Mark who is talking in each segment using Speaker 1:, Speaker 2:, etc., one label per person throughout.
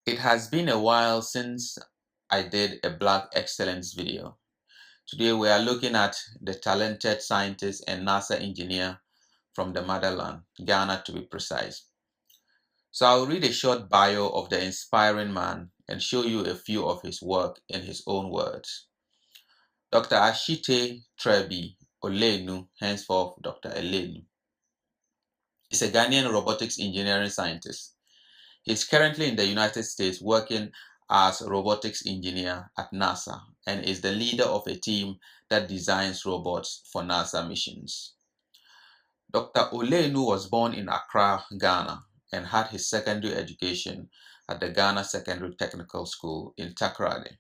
Speaker 1: It has been a while since I did a Black Excellence video. Today we are looking at the talented scientist and NASA engineer from the motherland, Ghana to be precise. So I'll read a short bio of the inspiring man and show you a few of his work in his own words. Dr. Ashitey Trebi-Olennu, henceforth Dr. Olennu, is a Ghanaian robotics engineering scientist. He is currently in the United States working as a robotics engineer at NASA and is the leader of a team that designs robots for NASA missions. Dr. Olennu was born in Accra, Ghana, and had his secondary education at the Ghana Secondary Technical School in Takoradi.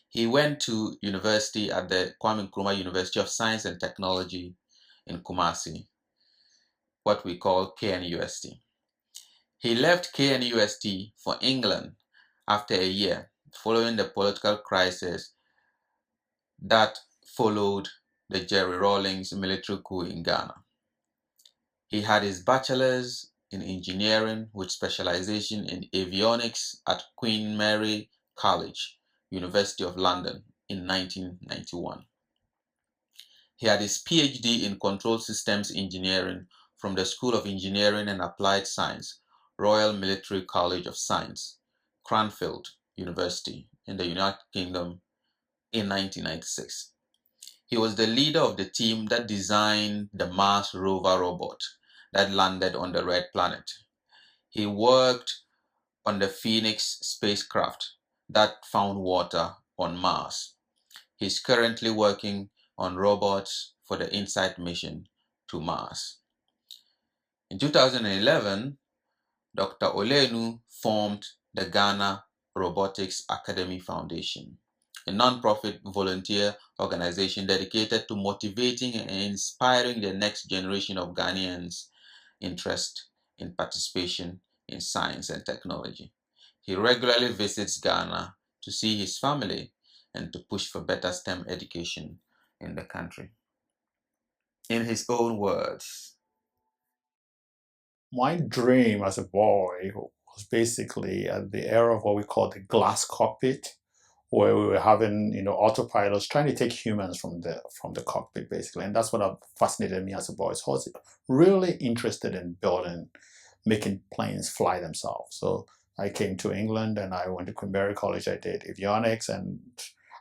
Speaker 1: He went to university at the Kwame Nkrumah University of Science and Technology in Kumasi, what we call KNUST. He left KNUST for England after a year, following the political crisis that followed the Jerry Rawlings military coup in Ghana. He had his bachelor's in engineering with specialization in avionics at Queen Mary College, University of London in 1991. He had his PhD in control systems engineering from the School of Engineering and Applied Science, Royal Military College of Science, Cranfield University in the United Kingdom in 1996. He was the leader of the team that designed the Mars Rover robot that landed on the Red Planet. He worked on the Phoenix spacecraft that found water on Mars. He's currently working on robots for the InSight mission to Mars. In 2011, Dr. Olennu formed the Ghana Robotics Academy Foundation, a non-profit volunteer organization dedicated to motivating and inspiring the next generation of Ghanaians' interest in participation in science and technology. He regularly visits Ghana to see his family and to push for better STEM education in the country. In his own words,
Speaker 2: my dream as a boy was basically at the era of what we call the glass cockpit, where we were having autopilots trying to take humans from the cockpit basically, and that's what fascinated me as a boy. So I was really interested in making planes fly themselves. So I came to England and I went to Queen Mary College. I did avionics and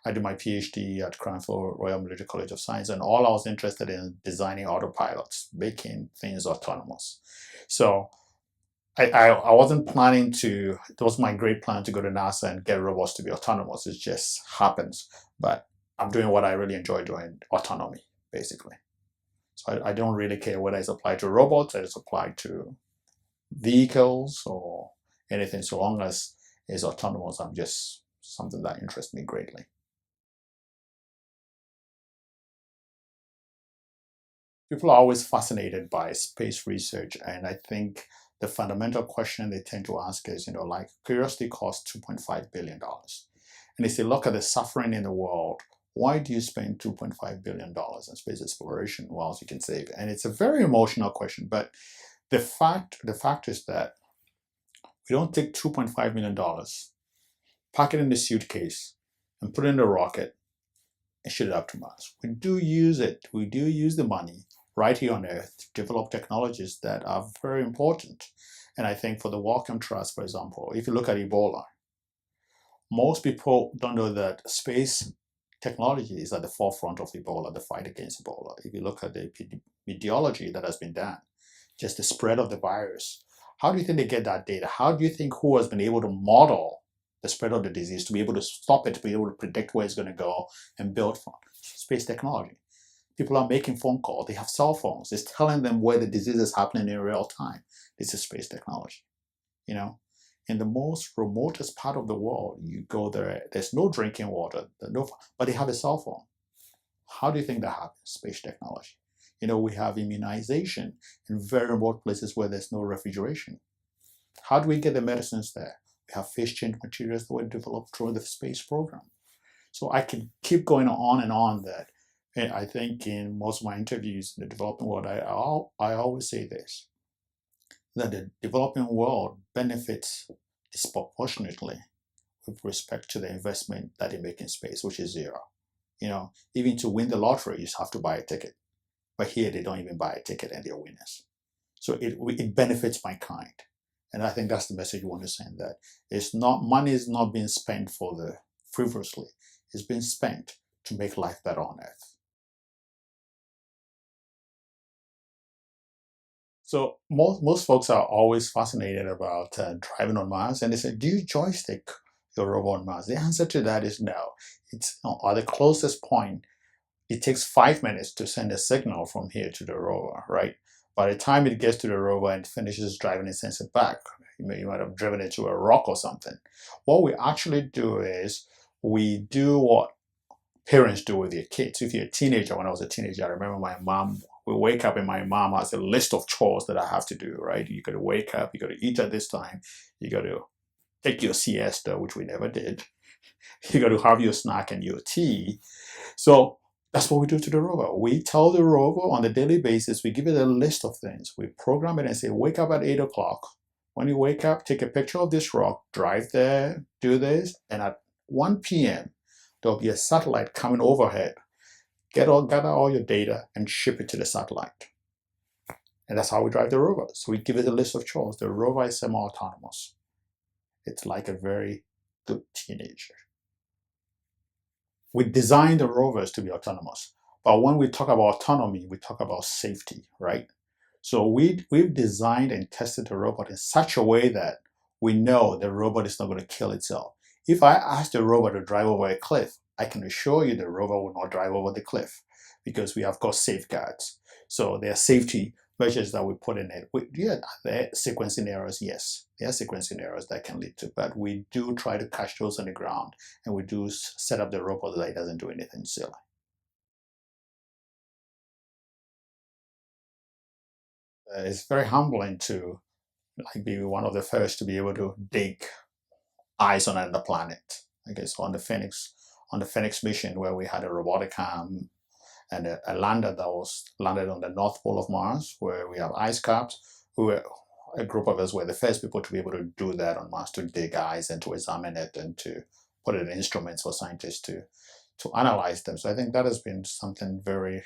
Speaker 2: I did my PhD at Cranfield Royal Military College of Science, and all I was interested in designing autopilots, making things autonomous. So I wasn't planning to, it was my great plan to go to NASA and get robots to be autonomous. It just happens. But I'm doing what I really enjoy doing, autonomy, basically. So I don't really care whether it's applied to robots or it's applied to vehicles or anything, so long as it's autonomous. I'm just something that interests me greatly. People are always fascinated by space research, and I think the fundamental question they tend to ask is, like, curiosity costs $2.5 billion. And if you look at the suffering in the world, why do you spend $2.5 billion in space exploration whilst you can save? And it's a very emotional question, but the fact is that we don't take $2.5 million, pack it in the suitcase, and put it in the rocket and shoot it up to Mars. We do use it. We do use the money right here on Earth to develop technologies that are very important. And I think for the Wellcome Trust, for example, if you look at Ebola, most people don't know that space technology is at the forefront of Ebola, the fight against Ebola. If you look at the epidemiology that has been done, just the spread of the virus, how do you think they get that data? How do you think who has been able to model the spread of the disease, to be able to stop it, to be able to predict where it's going to go and build from? Space technology. People are making phone calls. They have cell phones. It's telling them where the disease is happening in real time. This is space technology. In the most remotest part of the world, you go there, there's no drinking water, but they have a cell phone. How do you think that happens? Space technology. We have immunization in very remote places where there's no refrigeration. How do we get the medicines there? We have phase change materials that were developed through the space program. So I can keep going on and on that. And I think in most of my interviews in the developing world, I always say this, that the developing world benefits disproportionately with respect to the investment that they make in space, which is zero. Even to win the lottery, you have to buy a ticket. But here, they don't even buy a ticket and they're winners. So it benefits mankind. And I think that's the message you want to send, that money is not being spent for the frivolously. It's being spent to make life better on Earth. So most folks are always fascinated about driving on Mars, and they say, "Do you joystick your robot on Mars?" The answer to that is no. It's at the closest point. It takes 5 minutes to send a signal from here to the rover, right? By the time it gets to the rover and finishes driving and sends it back, you might have driven it to a rock or something. What we actually do is we do what parents do with their kids. If you're a teenager, when I was a teenager, I remember my mom, we wake up and my mom has a list of chores that I have to do, right? You got to wake up, you got to eat at this time, you got to take your siesta, which we never did. You got to have your snack and your tea. So that's what we do to the rover. We tell the rover on a daily basis, we give it a list of things. We program it and say, wake up at 8 o'clock. When you wake up, take a picture of this rock, drive there, do this, and at 1 p.m., there'll be a satellite coming overhead. Gather all your data and ship it to the satellite. And that's how we drive the rover. So we give it a list of chores. The rover is semi-autonomous. It's like a very good teenager. We designed the rovers to be autonomous. But when we talk about autonomy, we talk about safety, right? So we've designed and tested the robot in such a way that we know the robot is not going to kill itself. If I ask the robot to drive over a cliff, I can assure you the rover will not drive over the cliff because we have got safeguards. So there are safety measures that we put in it. Are there sequencing errors? Yes, there are sequencing errors that can lead to, but we do try to catch those on the ground, and we do set up the robot that it doesn't do anything silly. It's very humbling to be one of the first to be able to dig eyes on another planet. I guess on the Phoenix mission, where we had a robotic arm and a lander that was landed on the North Pole of Mars, where we have ice caps. A group of us were the first people to be able to do that on Mars, to dig ice and to examine it and to put it in instruments for scientists to analyze them. So I think that has been something very,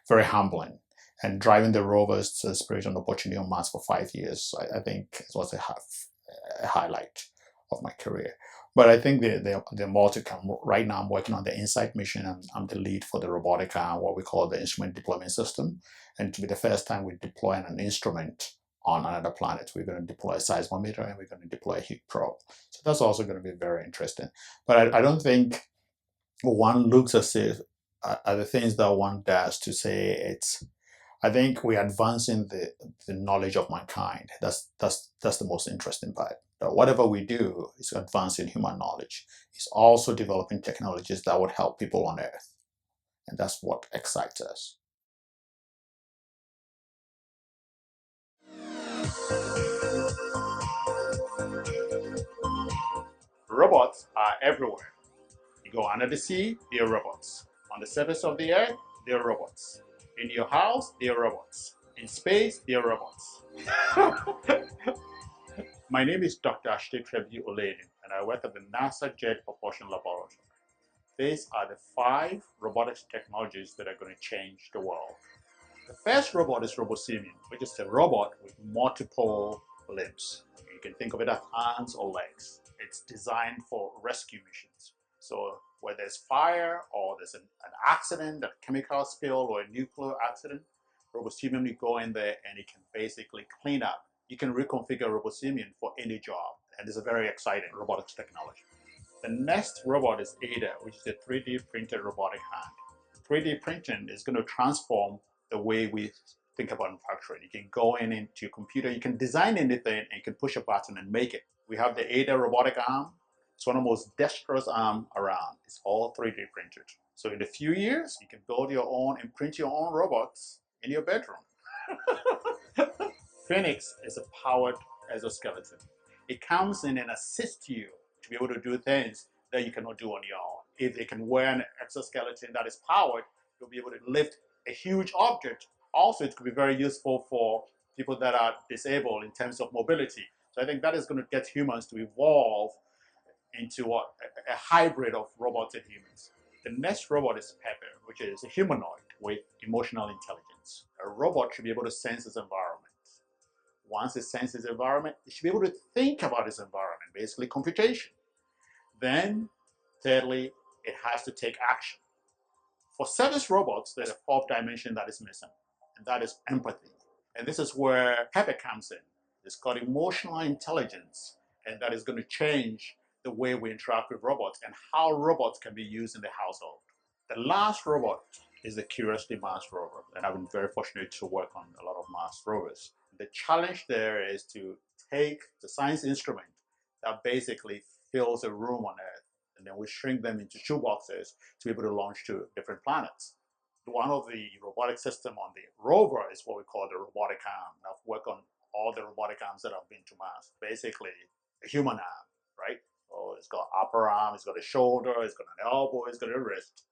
Speaker 2: very humbling. And driving the rovers to Spirit Opportunity on Mars for 5 years, I think it was a highlight of my career. But I think there more to come. Right now, I'm working on the InSight mission, and I'm the lead for the robotic arm, what we call the instrument deployment system. And to be the first time we deploy an instrument on another planet, we're going to deploy a seismometer and we're going to deploy a heat probe. So that's also going to be very interesting. But I don't think one looks at the things that one does to say it's. I think we're advancing the knowledge of mankind. That's the most interesting part. That whatever we do is advancing human knowledge. It's also developing technologies that would help people on Earth. And that's what excites us. Robots are everywhere. You go under the sea, there are robots. On the surface of the Earth, there are robots. In your house, there are robots. In space, there are robots. My name is Dr. Ashitey Trebi-Olennu, and I work at the NASA Jet Propulsion Laboratory. These are the 5 robotics technologies that are going to change the world. The first robot is Robotics, which is a robot with multiple limbs. You can think of it as hands or legs. It's designed for rescue missions. So where there's fire or there's an accident, a chemical spill or a nuclear accident, Robotics will go in there and it can basically clean up. You can reconfigure Robotics for any job. And it's a very exciting robotics technology. The next robot is Ada, which is a 3D printed robotic hand. 3D printing is going to transform the way we think about manufacturing. You can go into your computer, you can design anything, and you can push a button and make it. We have the Ada robotic arm. It's one of the most dexterous arms around. It's all 3D printed. So in a few years, you can build your own and print your own robots in your bedroom. Phoenix is a powered exoskeleton. It comes in and assists you to be able to do things that you cannot do on your own. If they can wear an exoskeleton that is powered, you'll be able to lift a huge object. Also, it could be very useful for people that are disabled in terms of mobility. So I think that is going to get humans to evolve into what? A hybrid of robots and humans. The next robot is Pepper, which is a humanoid with emotional intelligence. A robot should be able to sense its environment. Once it senses its environment, it should be able to think about its environment, basically computation. Then, thirdly, it has to take action. For service robots, there's a fourth dimension that is missing, and that is empathy. And this is where Pepper comes in. It's got emotional intelligence, and that is going to change the way we interact with robots and how robots can be used in the household. The last robot is the Curiosity Mars rover, and I've been very fortunate to work on a lot of Mars rovers. The challenge there is to take the science instrument that basically fills a room on Earth, and then we shrink them into shoeboxes to be able to launch to different planets. One of the robotic system on the rover is what we call the robotic arm. And I've worked on all the robotic arms that have been to Mars. Basically, a human arm, right? So it's got upper arm, it's got a shoulder, it's got an elbow, it's got a wrist.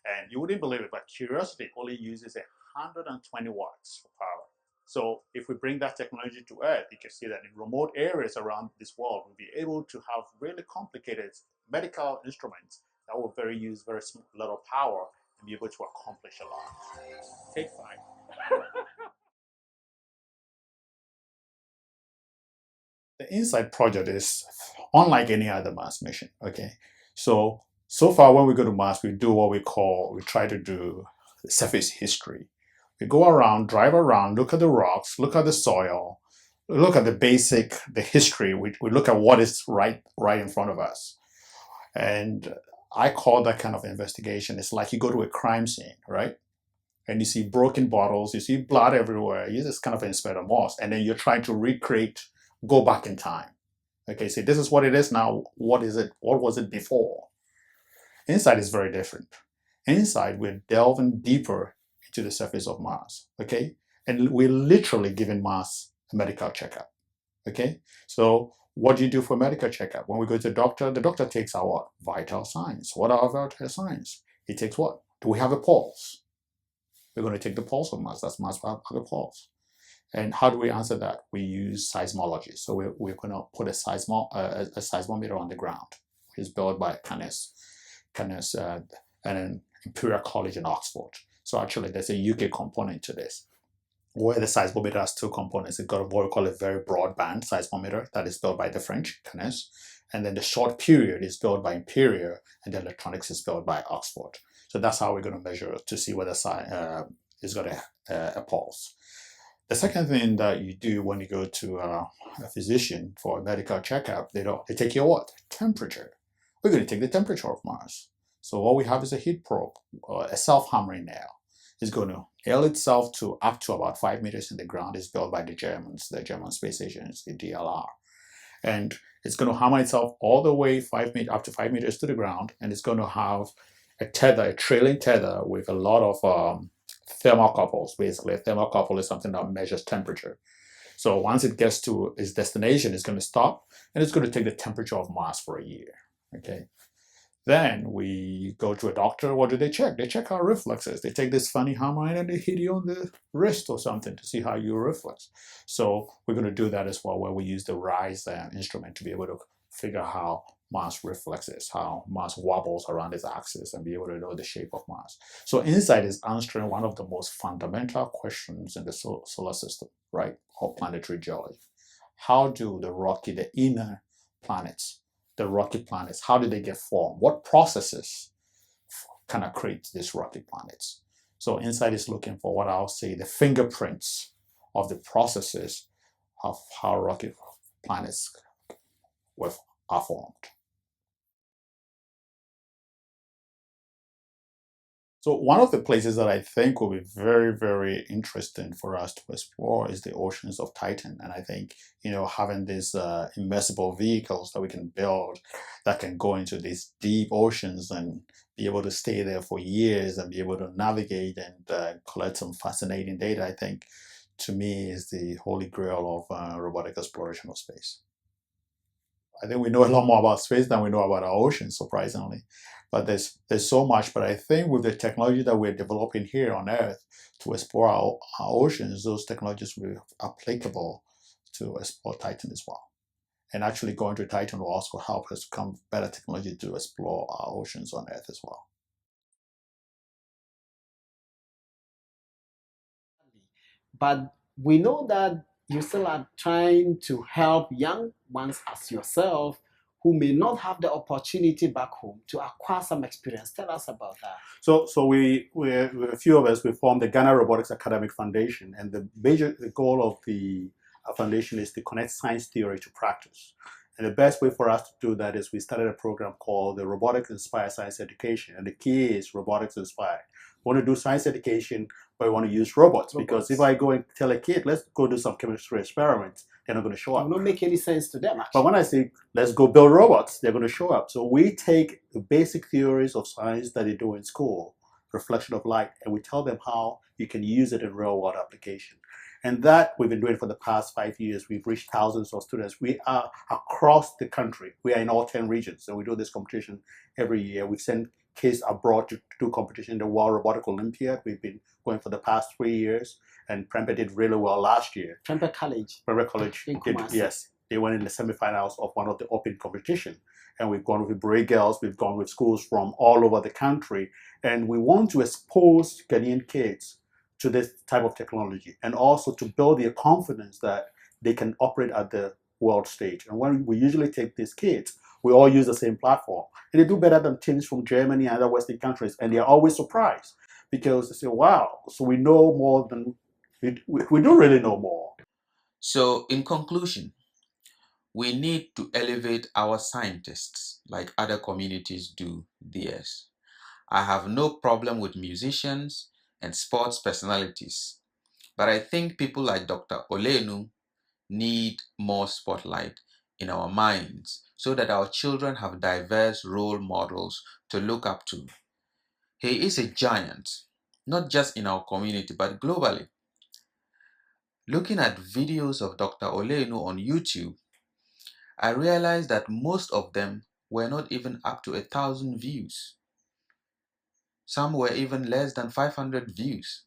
Speaker 2: And you wouldn't believe it, but Curiosity only uses 120 watts for power. So if we bring that technology to Earth, you can see that in remote areas around this world, we'll be able to have really complicated medical instruments that will use very little power and be able to accomplish a lot. Take 5. The InSight project is unlike any other Mars mission. Okay, so far when we go to Mars, we do what we try to do surface history. We go around, drive around, look at the rocks, look at the soil, look at the history. We look at what is right in front of us. And I call that kind of investigation. It's like you go to a crime scene, right? And you see broken bottles, you see blood everywhere. You just kind of inspect a Mars, and then you're trying to recreate, go back in time. Okay, so this is what it is now. What is it? What was it before? InSight is very different. InSight, we're delving deeper into the surface of Mars. Okay, and we're literally giving Mars a medical checkup. Okay, so what do you do for a medical checkup? When we go to the doctor takes our what? Vital signs. What are our vital signs? He takes what? Do we have a pulse? We're going to take the pulse of Mars. That's Mars have a pulse. And how do we answer that? We use seismology. So we're going to put a seismometer on the ground, which is built by Canis and Imperial College in Oxford. So actually, there's a UK component to this, where the seismometer has two components. It's got what we call a very broadband seismometer that is built by the French, Canis, and then the short period is built by Imperial, and the electronics is built by Oxford. So that's how we're going to measure to see whether it's got a pulse. The second thing that you do when you go to a physician for a medical checkup, they take your what? Temperature. We're going to take the temperature of Mars. So what we have is a heat probe, a self-hammering nail. It's going to nail itself to up to about 5 meters in the ground. It's built by the Germans, the German space agency, the DLR. And it's going to hammer itself all the way up to 5 meters to the ground, and it's going to have a trailing tether with a lot of thermocouples. Basically, a thermocouple is something that measures temperature. So once it gets to its destination, it's going to stop, and it's going to take the temperature of Mars for a year. Okay. Then we go to a doctor. What do they check? They check our reflexes. They take this funny hammer and they hit you on the wrist or something to see how you reflex. So we're going to do that as well, where we use the RISE instrument to be able to figure how Mars reflexes, how Mars wobbles around its axis, and be able to know the shape of Mars. So InSight is answering one of the most fundamental questions in the solar system, right? Or planetary geology. How do the inner planets, the rocky planets, how did they get formed? What processes kind of create these rocky planets? So InSight is looking for what I'll say the fingerprints of the processes of how rocky planets are formed. So one of the places that I think will be very, very interesting for us to explore is the oceans of Titan. And I think, having these immersible vehicles that we can build that can go into these deep oceans and be able to stay there for years and be able to navigate and collect some fascinating data, I think, to me, is the holy grail of robotic exploration of space. I think we know a lot more about space than we know about our oceans, surprisingly. But there's so much. But I think with the technology that we're developing here on Earth to explore our oceans, those technologies will be applicable to explore Titan as well. And actually going to Titan will also help us come better technology to explore our oceans on Earth as well.
Speaker 3: But we know that you still are trying to help young ones as yourself who may not have the opportunity back home to acquire some experience. Tell us about that.
Speaker 2: So a few of us, we formed the Ghana Robotics Academic Foundation, and the goal of the foundation is to connect science theory to practice. And the best way for us to do that is we started a program called the Robotics Inspired Science Education, and the key is robotics inspired. We want to do science education, but we want to use robots. Because if I go and tell a kid, let's go do some chemistry experiments, they're not going to show up.
Speaker 3: It will not make any sense to them, actually.
Speaker 2: But when I say, let's go build robots, they're going to show up. So we take the basic theories of science that they do in school, reflection of light, and we tell them how you can use it in real world application. And that we've been doing for the past 5 years. We've reached thousands of students. We are across the country. We are in all 10 regions. So we do this competition every year. We've sent kids abroad to do competition in the World Robotic Olympiad. We've been going for the past 3 years. And Prempeh did really well last year.
Speaker 3: Prempeh College.
Speaker 2: Prempeh College
Speaker 3: did,
Speaker 2: yes. They went in the semifinals of one of the open competition. And we've gone with Bray girls. We've gone with schools from all over the country. And we want to expose Ghanaian kids to this type of technology, and also to build their confidence that they can operate at the world stage. And when we usually take these kids, we all use the same platform. And they do better than teams from Germany and other Western countries. And they're always surprised because they say, wow, so we know more than, we do really know more.
Speaker 1: So in conclusion, we need to elevate our scientists like other communities do theirs. I have no problem with musicians and sports personalities, but I think people like Dr. Olennu need more spotlight in our minds so that our children have diverse role models to look up to. He is a giant, not just in our community, but globally. Looking at videos of Dr. Olennu on YouTube, I realized that most of them were not even up to 1,000 views. Some were even less than 500 views.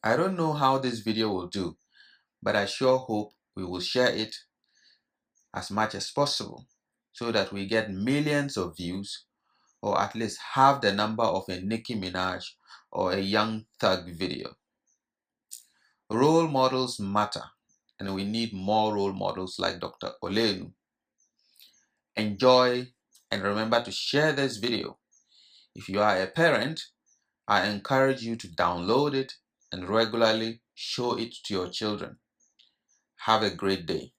Speaker 1: I don't know how this video will do, but I sure hope we will share it as much as possible so that we get millions of views, or at least half the number of a Nicki Minaj or a Young Thug video. Role models matter, and we need more role models like Dr. Olennu. Enjoy and remember to share this video. If you are a parent, I encourage you to download it and regularly show it to your children. Have a great day.